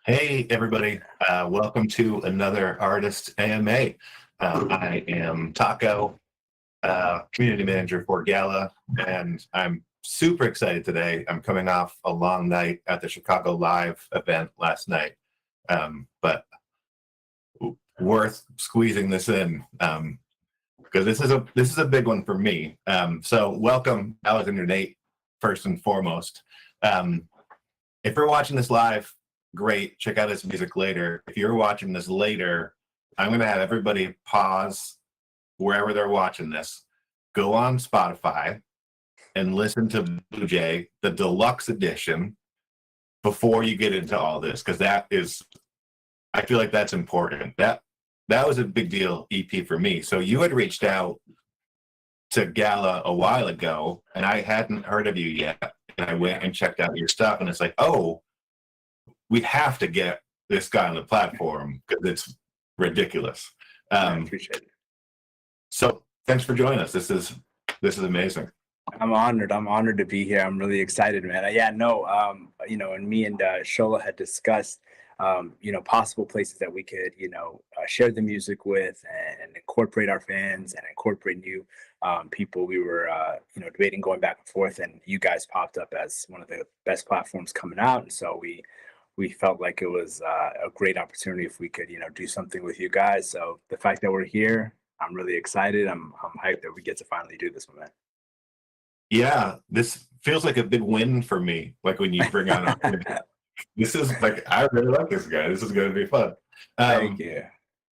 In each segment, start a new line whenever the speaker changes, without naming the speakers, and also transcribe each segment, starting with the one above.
Hey, everybody. Welcome to another Artist AMA. I am Taco, community manager for Gala, and I'm super excited today. I'm coming off a long night at the Chicago Live event last night, but worth squeezing this in because this is a big one for me. So welcome, Alexander Nate, first and foremost. If you're watching this live, great. Check out his music later. If you're watching this later, I'm going to have everybody pause wherever they're watching this. Go on Spotify and listen to Blue Jay, the deluxe edition, before you get into all this, because I feel like that's important. That was a big deal EP for me. So you had reached out to Gala a while ago, and I hadn't heard of you yet. And I went and checked out your stuff, and it's like, oh, we have to get this guy on the platform because it's ridiculous.
I appreciate it.
So thanks for joining us. This is amazing.
I'm honored to be here. I'm really excited, man. And me and Shola had discussed, possible places that we could, share the music with and incorporate our fans and incorporate new people. We were, debating going back and forth, and you guys popped up as one of the best platforms coming out. And so we felt like it was a great opportunity if we could, do something with you guys. So the fact that we're here, I'm really excited. I'm hyped that we get to finally do this, man.
Yeah, this feels like a big win for me. Like when you bring on this is like, I really like this guy. This is going to be fun.
Thank you.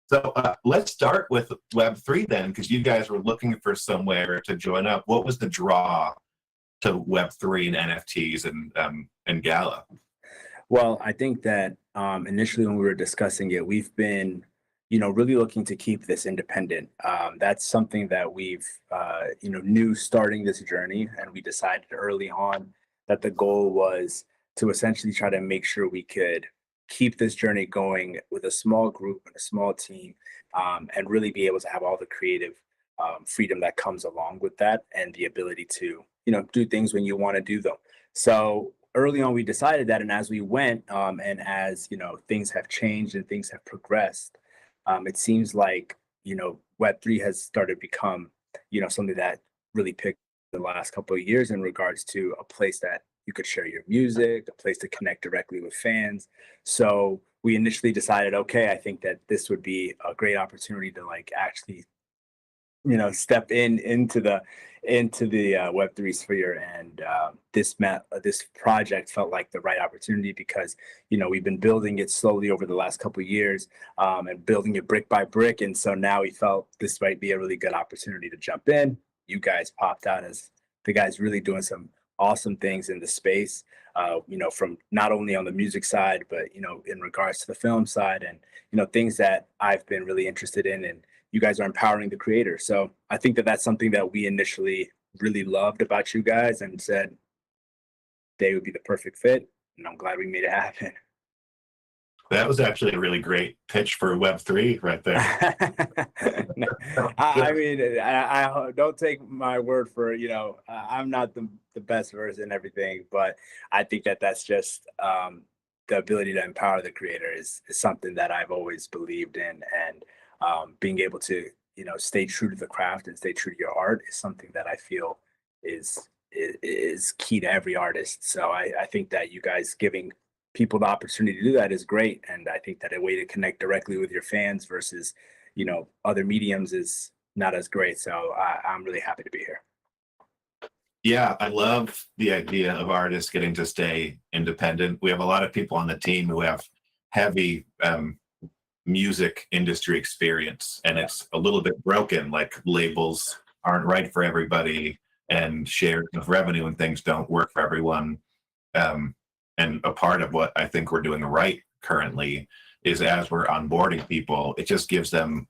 So let's start with Web3 then, because you guys were looking for somewhere to join up. What was the draw to Web3 and NFTs and Gala?
Well, I think that initially when we were discussing it, we've been, really looking to keep this independent. That's something that we've, knew starting this journey, and we decided early on that the goal was to essentially try to make sure we could keep this journey going with a small group and a small team, and really be able to have all the creative freedom that comes along with that, and the ability to, do things when you want to do them. So early on, we decided that, and as we went, and as things have changed and things have progressed, it seems like Web3 has started to become something that really picked the last couple of years in regards to a place that you could share your music, a place to connect directly with fans. So we initially decided, okay, I think that this would be a great opportunity to actually step into the Web3 sphere, and this project felt like the right opportunity because we've been building it slowly over the last couple of years, and building it brick by brick, and so now we felt this might be a really good opportunity to jump in. You guys popped out as the guys really doing some awesome things in the space, from not only on the music side, but in regards to the film side, and things that I've been really interested in, and you guys are empowering the creator. So I think that that's something that we initially really loved about you guys and said they would be the perfect fit. And I'm glad we made it happen.
That was actually a really great pitch for Web3 right there.
I don't take my word for, I'm not the best verse in everything, but I think that that's just the ability to empower the creator is something that I've always believed in. And being able to, stay true to the craft and stay true to your art is something that I feel is key to every artist. So I think that you guys giving people the opportunity to do that is great. And I think that a way to connect directly with your fans versus, other mediums is not as great. So I'm really happy to be here.
Yeah, I love the idea of artists getting to stay independent. We have a lot of people on the team who have heavy music industry experience, and it's a little bit broken. Like labels aren't right for everybody, and shares of revenue and things don't work for everyone. And a part of what I think we're doing right currently is as we're onboarding people, it just gives them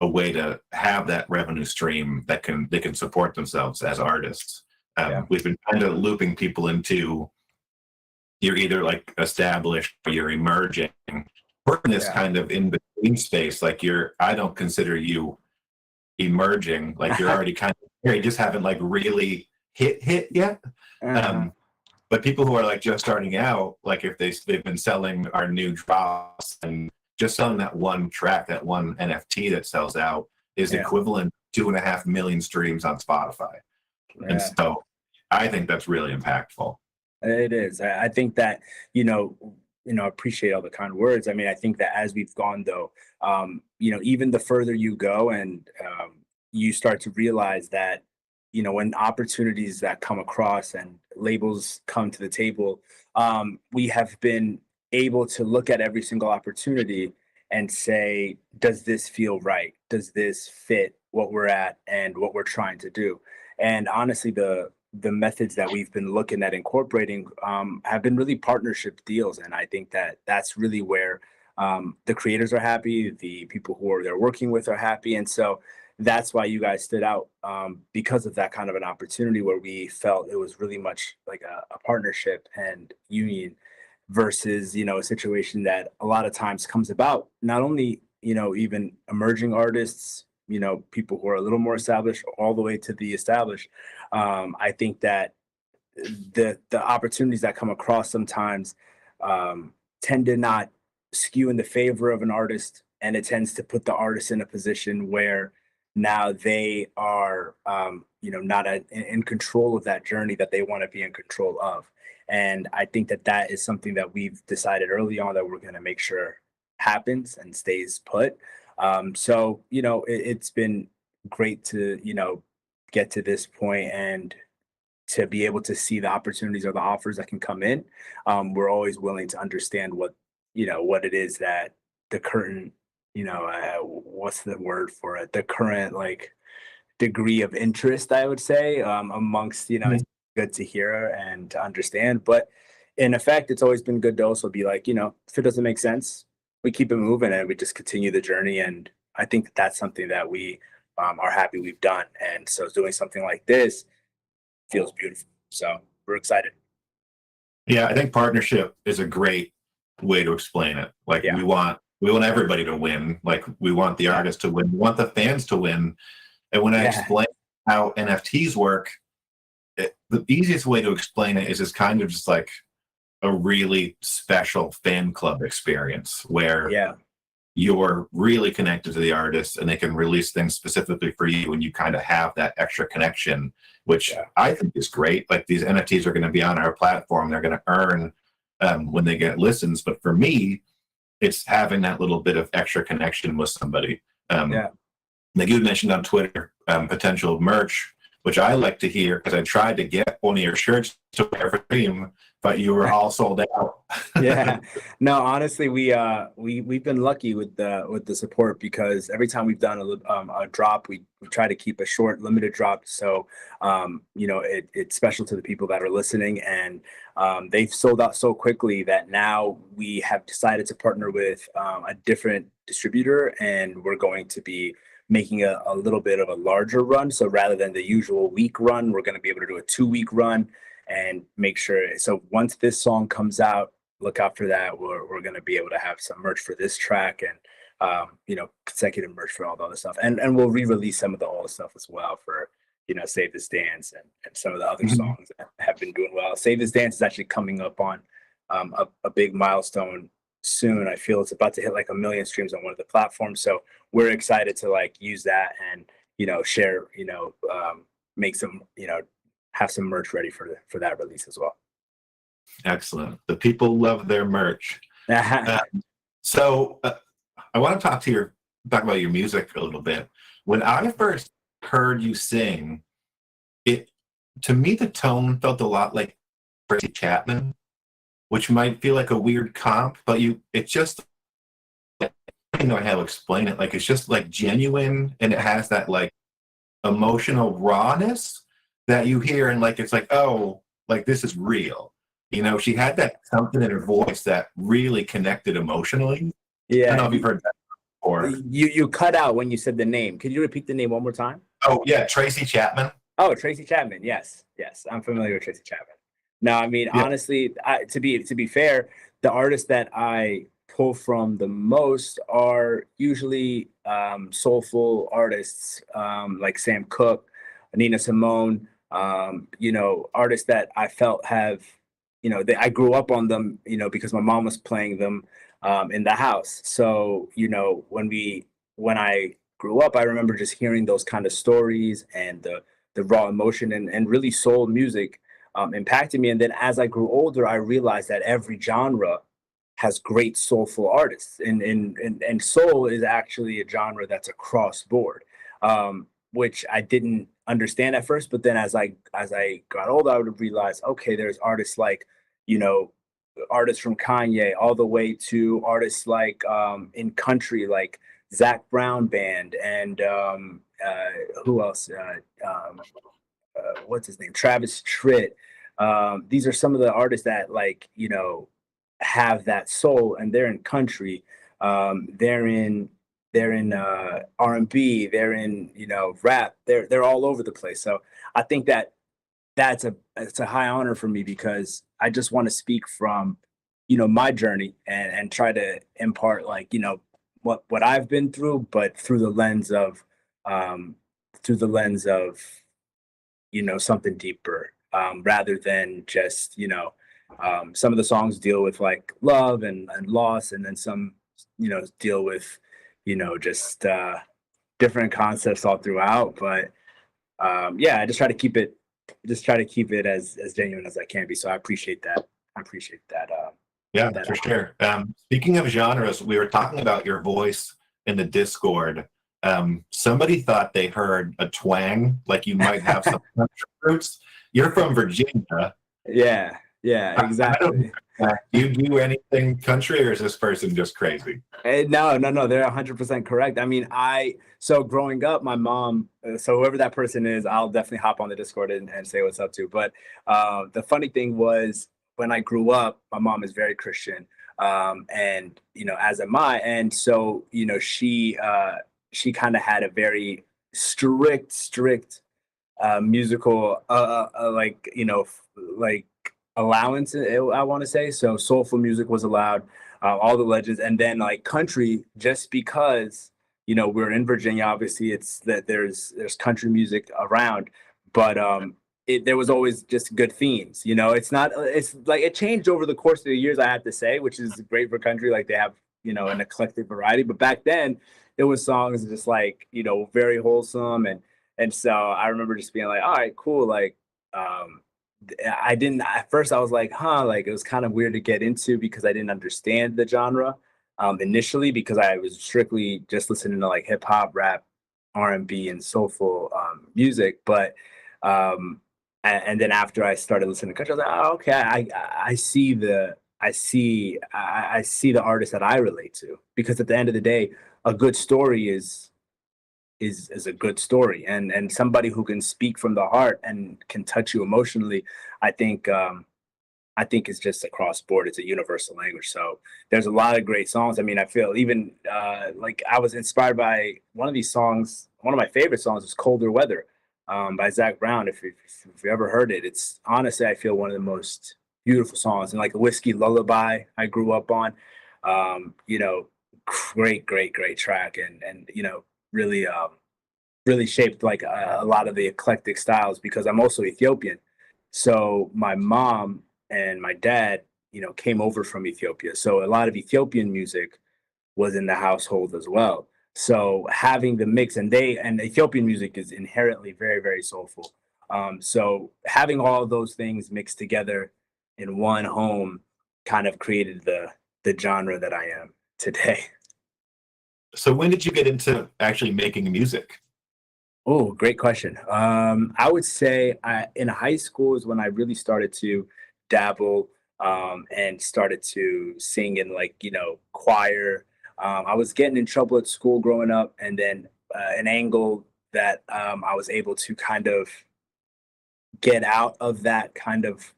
a way to have that revenue stream that they can support themselves as artists. We've been kind of looping people into, you're either like established or you're emerging. We're in this kind of in between space. Like I don't consider you emerging. Like you're already kind of here. You just haven't like really hit yet. But But people who are like just starting out, like if they've been selling our new drops and just selling that one track, that one NFT that sells out is
Yeah.
equivalent to 2.5 million streams on Spotify. And
Yeah.
so I think that's really impactful.
It is. I think that, appreciate all the kind words. I mean, I think that as we've gone though, even the further you go and you start to realize that, when opportunities that come across and labels come to the table, we have been able to look at every single opportunity and say, does this feel right? Does this fit what we're at and what we're trying to do? And honestly, the methods that we've been looking at incorporating have been really partnership deals, and I think that that's really where the creators are happy, the people who are they're working with are happy, and so that's why you guys stood out because of that kind of an opportunity where we felt it was really much like a partnership and union versus a situation that a lot of times comes about not only even emerging artists, people who are a little more established all the way to the established. I think that the opportunities that come across sometimes tend to not skew in the favor of an artist, and it tends to put the artist in a position where now they are not in control of that journey that they want to be in control of. And I think that that is something that we've decided early on that we're going to make sure happens and stays put. So it's been great to get to this point and to be able to see the opportunities or the offers that can come in. We're always willing to understand what it is that the current, what's the word for it? The current like degree of interest, I would say, amongst, it's good to hear and to understand. But in effect, it's always been good to also be like, if it doesn't make sense, we keep it moving and we just continue the journey. And I think that that's something that we are happy we've done. And so doing something like this feels beautiful. So we're excited.
Yeah, I think partnership is a great way to explain it. Like
Yeah.
we want everybody to win. Like we want the artists to win. We want the fans to win. And when I
Yeah.
explain how NFTs work, the easiest way to explain it is it's kind of just like a really special fan club experience where
Yeah.
you're really connected to the artist and they can release things specifically for you and you kind of have that extra connection, which I think is great. Like these NFTs are going to be on our platform, they're going to earn when they get listens, but for me it's having that little bit of extra connection with somebody.
Yeah.
Like you mentioned on Twitter, potential merch, which I like to hear because I tried to get one of your shirts to wear for Dream, but you were all sold out.
Yeah. No, honestly, we've been lucky with the support because every time we've done a drop, we try to keep a short, limited drop. So it's special to the people that are listening, and they've sold out so quickly that now we have decided to partner with a different distributor, and we're going to be making a little bit of a larger run. So rather than the usual week run, we're going to be able to do a 2-week run and make sure. So once this song comes out, look out for that. We're going to be able to have some merch for this track and consecutive merch for all the other stuff, and we'll re-release some of the old stuff as well for Save This Dance and some of the other songs that have been doing well. Save This Dance is actually coming up on a big milestone soon. I feel it's about to hit like 1 million streams on one of the platforms, so we're excited to like use that and share, make some, have some merch ready for that release as well.
Excellent. The people love their merch. So I want to talk about your music a little bit. When I first heard you sing, to me the tone felt a lot like Tracy Chapman, which might feel like a weird comp, but it's just, I don't know how to explain it. Like it's just like genuine, and it has that like emotional rawness that you hear, and like it's like, oh, like this is real. She had that something in her voice that really connected emotionally. I don't know
Yeah,
if you've heard that before.
you cut out when you said the name. Could you repeat the name one more time?
Oh yeah, Tracy Chapman.
Oh, Tracy Chapman. Yes, I'm familiar with Tracy Chapman. No, I mean
Yeah.
honestly, to be fair, the artists that I pull from the most are usually soulful artists like Sam Cooke, Nina Simone. Artists that I felt have I grew up on them, because my mom was playing them in the house. So, when I grew up, I remember just hearing those kind of stories and the raw emotion and really soul music impacted me. And then as I grew older, I realized that every genre has great soulful artists, and soul is actually a genre that's across board, which I didn't understand at first. But then as I got older, I would realize, okay, there's artists like, you know, artists from Kanye all the way to artists like in country like Zach Brown Band and who else? What's his name? Travis Tritt. These are some of the artists that have that soul, and they're in country. They're in R&B. They're in rap. They're all over the place. So I think that it's a high honor for me because I just want to speak from my journey and try to impart what I've been through, but um, through the lens of something deeper, rather than just some of the songs deal with like love and loss, and then some deal with just different concepts all throughout. But yeah, I just try to keep it as genuine as I can be. So I appreciate that. I appreciate that.
Yeah,
That
for sure. Speaking of genres, we were talking about your voice in the Discord. Somebody thought they heard a twang, like you might have some country roots. You're from Virginia.
Yeah, yeah,
I don't.
exactly.
Do you do anything country, or is this person just crazy?
No, no, no. They're 100% correct. I mean, so growing up, my mom. So whoever that person is, I'll definitely hop on the Discord and say what's up to. But the funny thing was, when I grew up, my mom is very Christian, and as am I. And so she kind of had a very strict musical like allowance, I want to say. So soulful music was allowed, all the legends, and then like country, just because we're in Virginia. Obviously it's that there's country music around, but there was always just good themes. It's not, it's like it changed over the course of the years, I have to say, which is great for country. Like they have an eclectic variety, but back then it was songs just like very wholesome. And so I remember just being like, all right, cool. Like, I didn't, at first I was like, huh, like it was kind of weird to get into because I didn't understand the genre initially, because I was strictly just listening to like hip hop, rap, R&B, and soulful music. But, and then after I started listening to country, I was like, oh, okay, I see the artist that I relate to, because at the end of the day, a good story is a good story, and somebody who can speak from the heart and can touch you emotionally. I think it's just across board. It's a universal language. So there's a lot of great songs. I mean, I feel even like I was inspired by one of these songs. One of my favorite songs is "Colder Weather" by Zach Brown. If you ever heard it, it's honestly, I feel, one of the most beautiful songs. And like a whiskey lullaby, I grew up on. Um, you know, great track, and really really shaped like a lot of the eclectic styles, because I'm also Ethiopian. So my mom and my dad, came over from Ethiopia. So a lot of Ethiopian music was in the household as well. So having the mix, and Ethiopian music is inherently very, very soulful. So having all of those things mixed together in one home kind of created the genre that I am today.
So when did you get into actually making music?
Oh, great question. I would say in high school is when I really started to dabble, and started to sing in like, choir. I was getting in trouble at school growing up, and then an angle that I was able to kind of get out of that kind of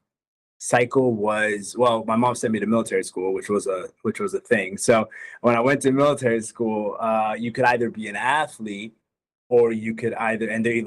cycle was, well, my mom sent me to military school, which was a thing. So when I went to military school, you could either be an athlete, or you could either, and they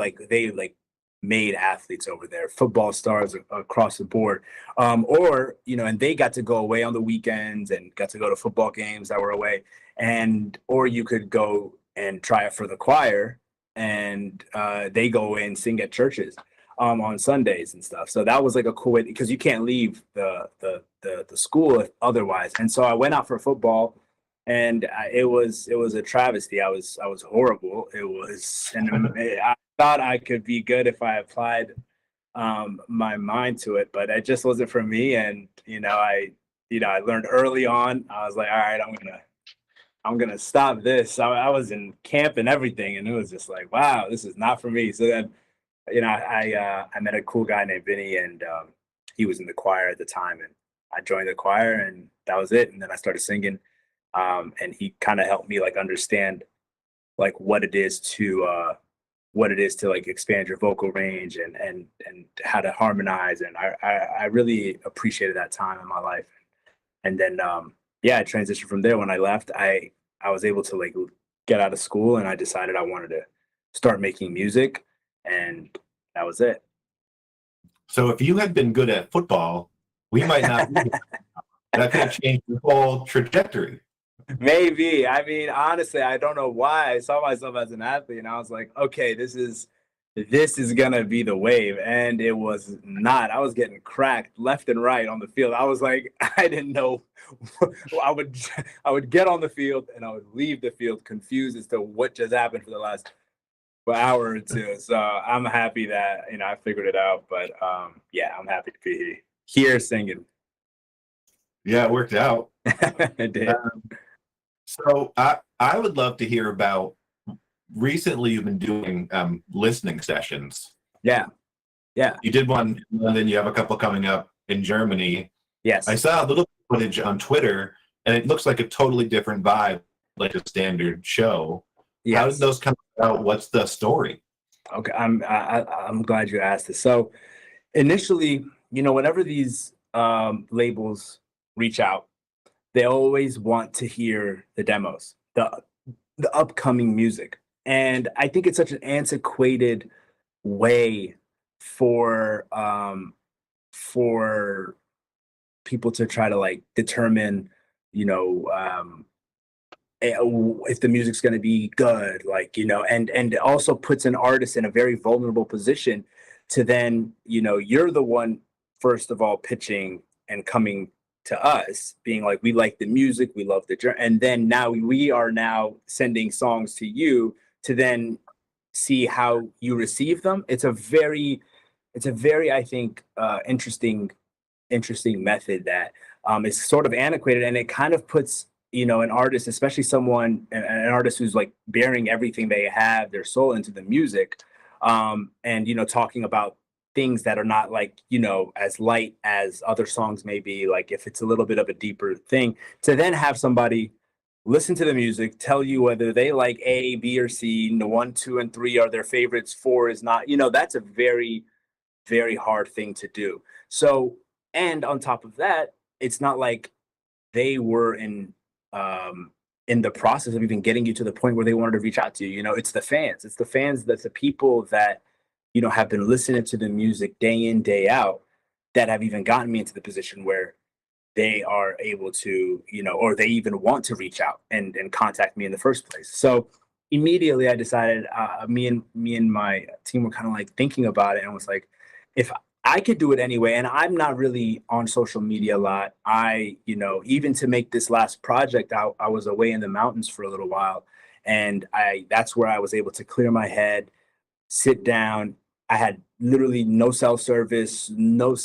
made athletes over there, football stars across the board, or and they got to go away on the weekends and got to go to football games that were away, and or you could go and try it for the choir, and they go away and sing at churches. on Sundays and stuff. So that was like a cool way because you can't leave the school otherwise. And so I went out for football, and it was a travesty. I was horrible. And I thought I could be good if I applied my mind to it, but it just wasn't for me. And I learned early on. I was like, all right, I'm gonna stop this. I was in camp and everything, and it was just like, wow, this is not for me. So then, I met a cool guy named Vinny, and he was in the choir at the time, and I joined the choir, and that was it. And then I started singing, and he kind of helped me like understand like what it is to like expand your vocal range and how to harmonize. And I really appreciated that time in my life. And then I transitioned from there. When I left, I was able to like get out of school, and I decided I wanted to start making music, and that was it.
So if you had been good at football, we might not. That could have changed the whole trajectory.
Maybe. I mean, honestly, I don't know why I saw myself as an athlete, and I was like, okay, this is gonna be the wave. And it was not. I was getting cracked left and right on the field. I was like, I didn't know. I would get on the field and I would leave the field confused as to what just happened for the last hour or two. So I'm happy that I figured it out. But I'm happy to be here singing.
Yeah, it worked out.
It did.
So I would love to hear about recently you've been doing listening sessions.
Yeah.
You did one, and then you have a couple coming up in Germany.
Yes.
I saw a little footage on Twitter, and it looks like a totally different vibe, like a standard show.
Yes.
How did those come out? What's the story?
Okay, I'm glad you asked this. So initially, whenever these labels reach out, they always want to hear the demos, the upcoming music. And I think it's such an antiquated way for people to try to like determine, if the music's going to be good, like, and it also puts an artist in a very vulnerable position to then, you're the one, first of all, pitching and coming to us being like, we like the music, we love the journey, and then now we are now sending songs to you to then see how you receive them. It's a very I think interesting method that is sort of antiquated, and it kind of puts an artist, especially an artist who's like bearing everything they have, their soul, into the music, and talking about things that are not like as light as other songs may be, like if it's a little bit of a deeper thing, to then have somebody listen to the music, tell you whether they like A, B, or C, 1, 2, and 3 are their favorites, 4 is not. That's a very, very hard thing to do. So, and on top of that, it's not like they were in the process of even getting you to the point where they wanted to reach out to you. It's the fans. It's the fans. That's the people that have been listening to the music day in, day out, that have even gotten me into the position where they are able to, or they even want to reach out and contact me in the first place. So immediately I decided, me and my team were kind of like thinking about it, and was like, if I could do it anyway, and I'm not really on social media a lot. Even to make this last project, I was away in the mountains for a little while, and that's where I was able to clear my head, sit down. I had literally no cell service,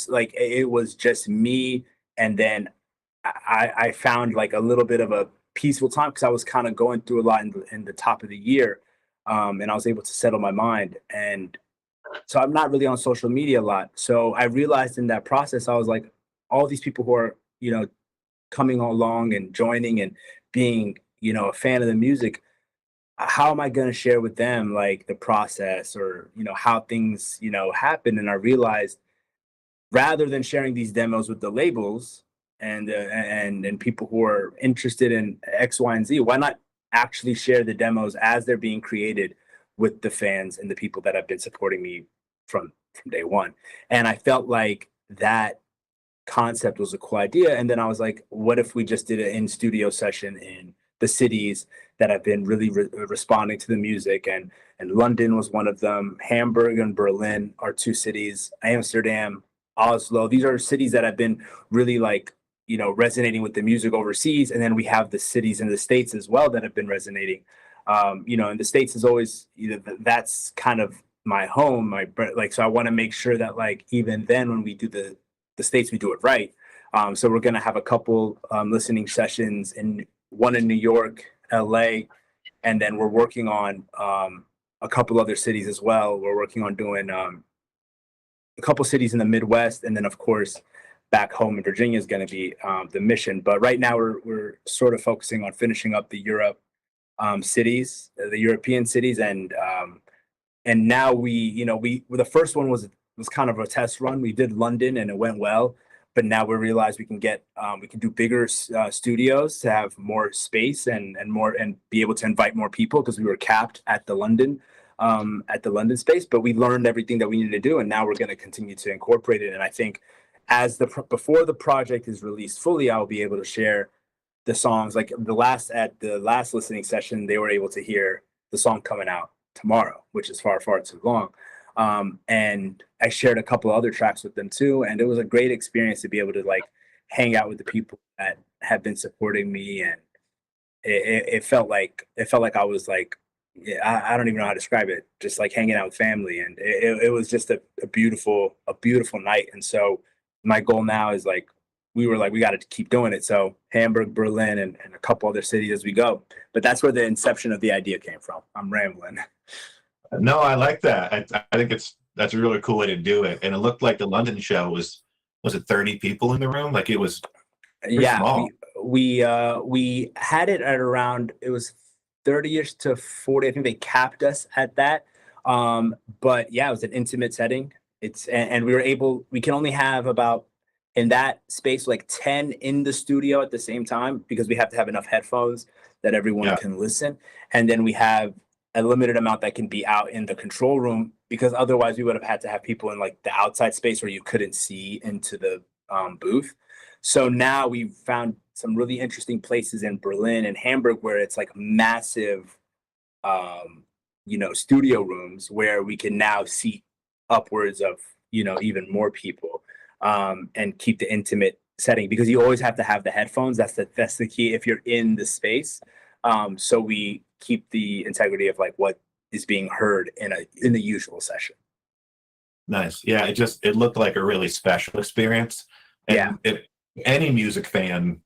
like it was just me. And then I found like a little bit of a peaceful time because I was kind of going through a lot in the top of the year. And I was able to settle my mind. And so I'm not really on social media a lot. So I realized in that process, I was like, all these people who are, coming along and joining and being, a fan of the music, how am I going to share with them like the process, or how things happen? And I realized, rather than sharing these demos with the labels and people who are interested in X, Y, and Z, why not actually share the demos as they're being created with the fans and the people that have been supporting me from day one? And I felt like that concept was a cool idea. And then I was like, what if we just did an in studio session in the the cities that have been really responding to the music, and London was one of them. Hamburg and Berlin are two cities. Amsterdam, Oslo. These are cities that have been really like, resonating with the music overseas. And then we have the cities in the States as well that have been resonating. And the States is always, that's kind of my home, so I want to make sure that like even then when we do the States, we do it right. So we're gonna have a couple listening sessions in one in New York, LA, and then we're working on a couple other cities as well. We're working on doing a couple cities in the Midwest, and then of course back home in Virginia is going to be the mission. But right now we're sort of focusing on finishing up the cities, the European cities, and now we the first one was kind of a test run. We did London and it went well, but now we realize we can do bigger studios to have more space and more and be able to invite more people because we were capped at the London space. But we learned everything that we needed to do, and now we're going to continue to incorporate it. And I think before the project is released fully, I'll be able to share the songs. Like at the last listening session, they were able to hear the song coming out tomorrow, which is far too long. And I shared a couple other tracks with them too, and it was a great experience to be able to like hang out with the people that have been supporting me, and it felt like I was like, yeah, I don't even know how to describe it, just like hanging out with family, and it was just a beautiful night. And so my goal now is like we got to keep doing it. So Hamburg, Berlin, and a couple other cities as we go. But that's where the inception of the idea came from. I'm rambling.
No, I like that. I think that's a really cool way to do it. And it looked like the London show was it 30 people in the room? Like it was
Yeah,
small.
we had it at around, it was 30ish to 40. I think they capped us at that. But yeah, it was an intimate setting. And we can only have about in that space like 10 in the studio at the same time because we have to have enough headphones that everyone can listen. And then we have a limited amount that can be out in the control room because otherwise we would have had to have people in like the outside space where you couldn't see into the booth. So now we've found some really interesting places in Berlin and Hamburg where it's like massive, studio rooms where we can now seat upwards of, even more people, and keep the intimate setting because you always have to have the headphones. That's the key if you're in the space. So we keep the integrity of like what is being heard in the usual session.
Nice. Yeah, it looked like a really special experience. And if any music fan,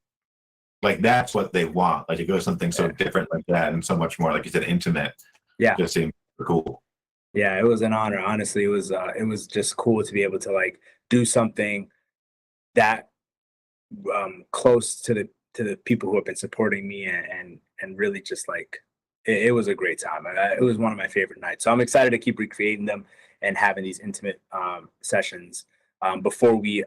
like that's what they want. Like to go to something so different like that and so much more, like you said, intimate.
Yeah.
Just seemed cool.
Yeah, it was an honor. Honestly, it was just cool to be able to like do something that close to the people who have been supporting me and really just like it was a great time. It was one of my favorite nights. So I'm excited to keep recreating them and having these intimate sessions before we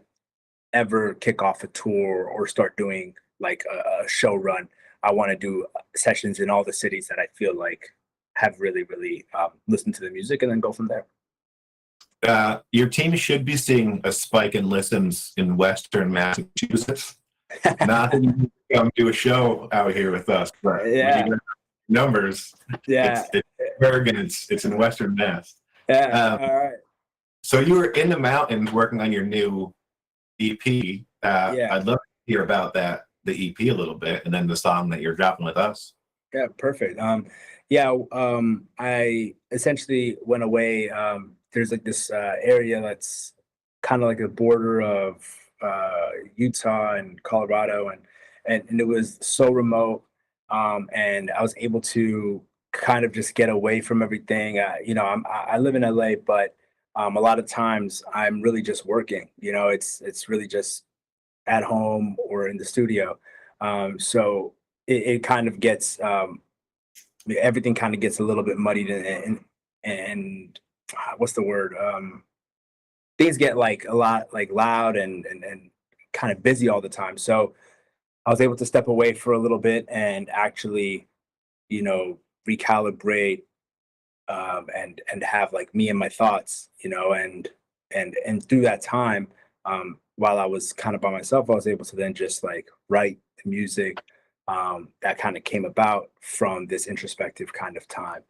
ever kick off a tour or start doing like a show run. I want to do sessions in all the cities that I feel like have really listened to the music and then go from there.
Your team should be seeing a spike in listens in Western Massachusetts. Not that you come do a show out here with us, but numbers.
Yeah,
it's Bergen. It's in Western Mass.
Yeah. All right.
So you were in the mountains working on your new EP. I'd love to hear about the EP a little bit, and then the song that you're dropping with us.
Yeah, perfect. I essentially went away. There's like this area that's kind of like a border of Utah and Colorado, and it was so remote. And I was able to kind of just get away from everything. I live in LA, but a lot of times I'm really just working. It's really just at home or in the studio. So it kind of gets everything kind of gets a little bit muddied and what's the word? Things get like a lot like loud and kind of busy all the time. So I was able to step away for a little bit and actually, recalibrate and have like me and my thoughts, and through that time, while I was kind of by myself, I was able to then just like write the music, that kind of came about from this introspective kind of time.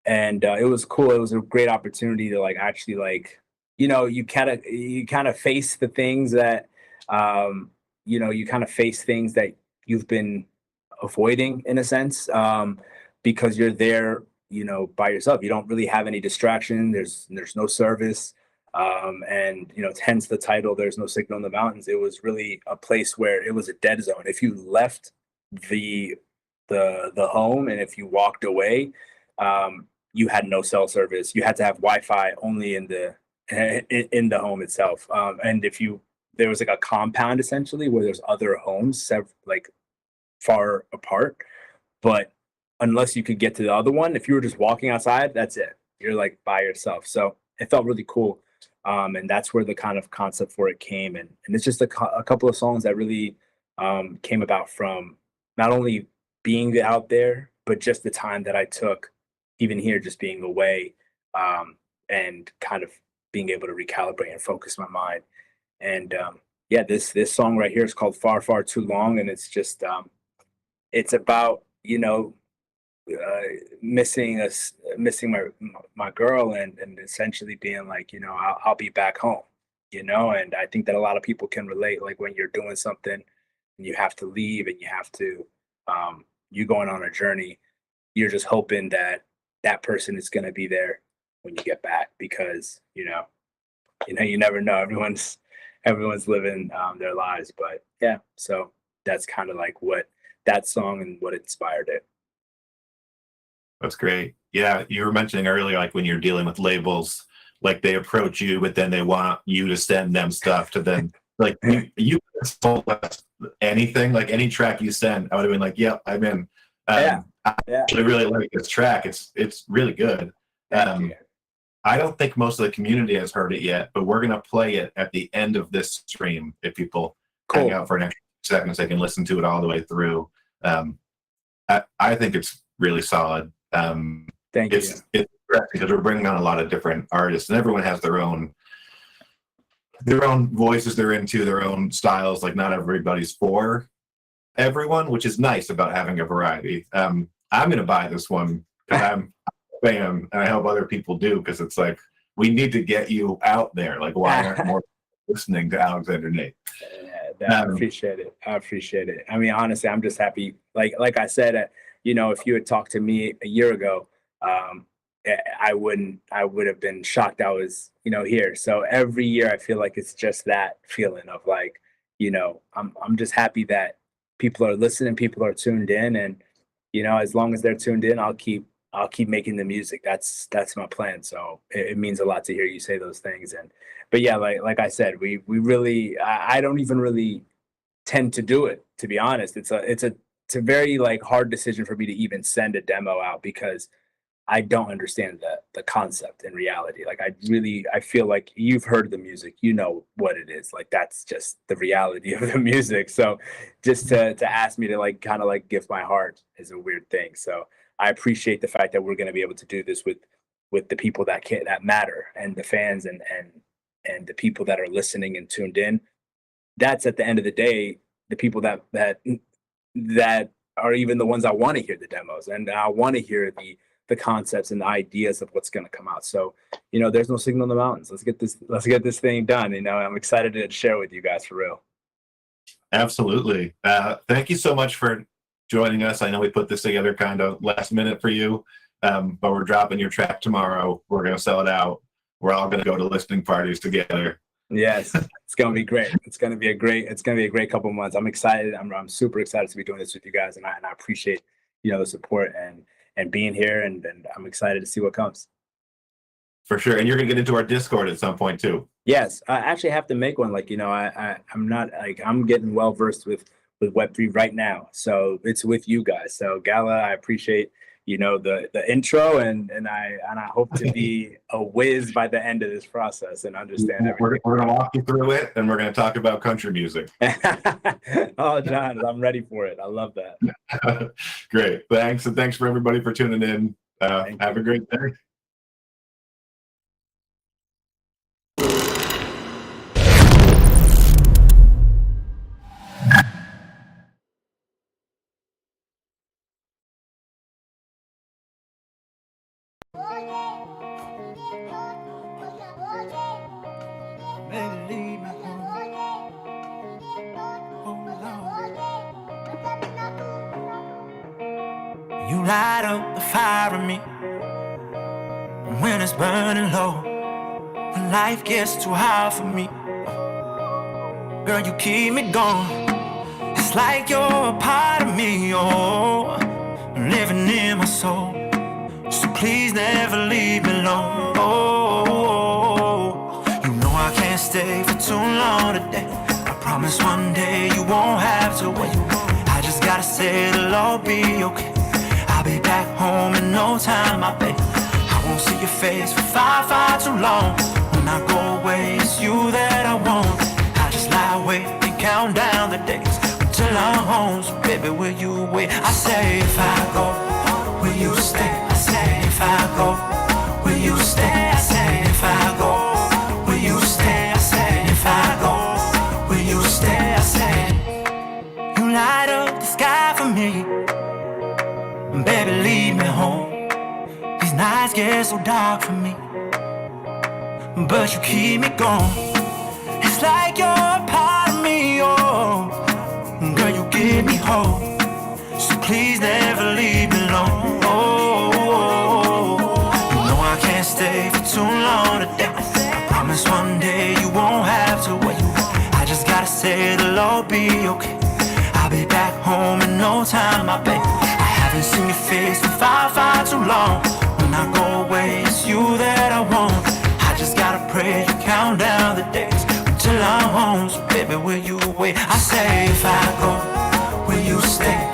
And it was cool. It was a great opportunity to like actually like, you kind of face the things that you kind of face things that you've been avoiding in a sense, because you're there, by yourself. You don't really have any distraction. There's no service, and hence the title. There's no signal in the mountains. It was really a place where it was a dead zone. If you left the the home and if you walked away, you had no cell service. You had to have Wi-Fi only in the in the home itself. And if you there was like a compound essentially where there's other homes like far apart, but unless you could get to the other one, if you were just walking outside, that's it. You're like by yourself. So it felt really cool. And that's where the kind of concept for it came. And it's just a couple of songs that really came about from not only being out there, but just the time that I took, even here, just being away, and kind of being able to recalibrate and focus my mind. And yeah, this song right here is called "Far Far Too Long," and it's about missing us, missing my girl, and essentially being like, I'll be back home, and I think that a lot of people can relate, like when you're doing something and you have to leave and you have to, you going on a journey, you're just hoping that that person is going to be there when you get back, because you never know. Everyone's living their lives, but yeah, so that's kind of like what that song and what inspired it.
That's great. Yeah, you were mentioning earlier, like when you're dealing with labels, like they approach you, but then they want you to send them stuff to them. Like you told us anything, like any track you send, I would have been like, "Yep, I'm in."
Yeah,
I
yeah.
actually really like this track. It's really good.
Thank you.
I don't think most of the community has heard it yet, but we're gonna play it at the end of this stream. If people hang
Cool.
out for an extra seconds, they can listen to it all the way through. I think it's really solid.
Thank you.
It's because we're bringing on a lot of different artists, and everyone has their own voices they're into, their own styles. Like not everybody's for everyone, which is nice about having a variety. I'm gonna buy this one because I'm a fan, and I hope other people do, because it's like we need to get you out there. Like, why aren't more people listening to Alexander Nate?
I appreciate it. I appreciate it. I mean, honestly, I'm just happy. Like I said, if you had talked to me a year ago, I would have been shocked I was, here. So every year I feel like it's just that feeling of like, I'm just happy that people are listening, people are tuned in, and as long as they're tuned in, I'll keep making the music. That's my plan. So it means a lot to hear you say those things. But yeah, like I said, we really, I don't even really tend to do it, to be honest. It's a very like hard decision for me to even send a demo out, because I don't understand the concept in reality. Like I feel like you've heard the music, you know what it is. Like that's just the reality of the music. So just to ask me to like kind of like give my heart is a weird thing. So I appreciate the fact that we're going to be able to do this with the people that matter, and the fans, and the people that are listening and tuned in. That's at the end of the day the people that are even the ones I want to hear the demos, and I want to hear the concepts and the ideas of what's going to come out. So, there's no signal in the mountains. Let's get this thing done. I'm excited to share with you guys for real.
Absolutely. Thank you so much for joining us. I know we put this together kind of last minute for you, but we're dropping your track tomorrow. We're going to sell it out. We're all going to go to listening parties together.
Yes, it's gonna be great. It's gonna be a great couple months. I'm excited. I'm super excited to be doing this with you guys, and I appreciate the support and being here, and I'm excited to see what comes.
For sure. And you're going to get into our Discord at some point too.
Yes, I actually have to make one. Like, I'm not like I'm getting well versed with Web3 right now, so it's with you guys. So Gala, I appreciate the intro, and I hope to be a whiz by the end of this process and understand everything.
We're going to walk you through it, and we're going to talk about country music.
Oh, John, I'm ready for it. I love that.
Great. Thanks. And thanks for everybody for tuning in. Have a great day.
Baby, leave me home. Hold on. You light up the fire in me when it's burning low. When life gets too hard for me, girl, you keep me going. It's like you're a part of me, oh, living in my soul. So please never leave me alone. Oh, you know I can't stay for too long today. I promise one day you won't have to wait. I just gotta say it'll all be okay. I'll be back home in no time, my babe. I won't see your face for far too long. When I go away, it's you that I want. I just lie awake and count down the days till I'm home. So baby, will you wait? I say if I go, will you stay? I say if I go, will you stay? I say if I go, will you stay? I say if I go, will you stay? I say you light up the sky for me, baby, lead me home. These nights get so dark for me, but you keep me going. It's like you're a part of me, oh, girl, you give me hope. So please never leave me alone. Oh, you know I can't stay for too long today. I promise one day you won't have to wait. I just gotta say it'll all be okay. I'll be back home in no time, my babe. I haven't seen your face for far too long. When I go away, it's you that I want. I just gotta pray you count down the days till I'm home. So baby, will you wait? I say if I go, will you stay?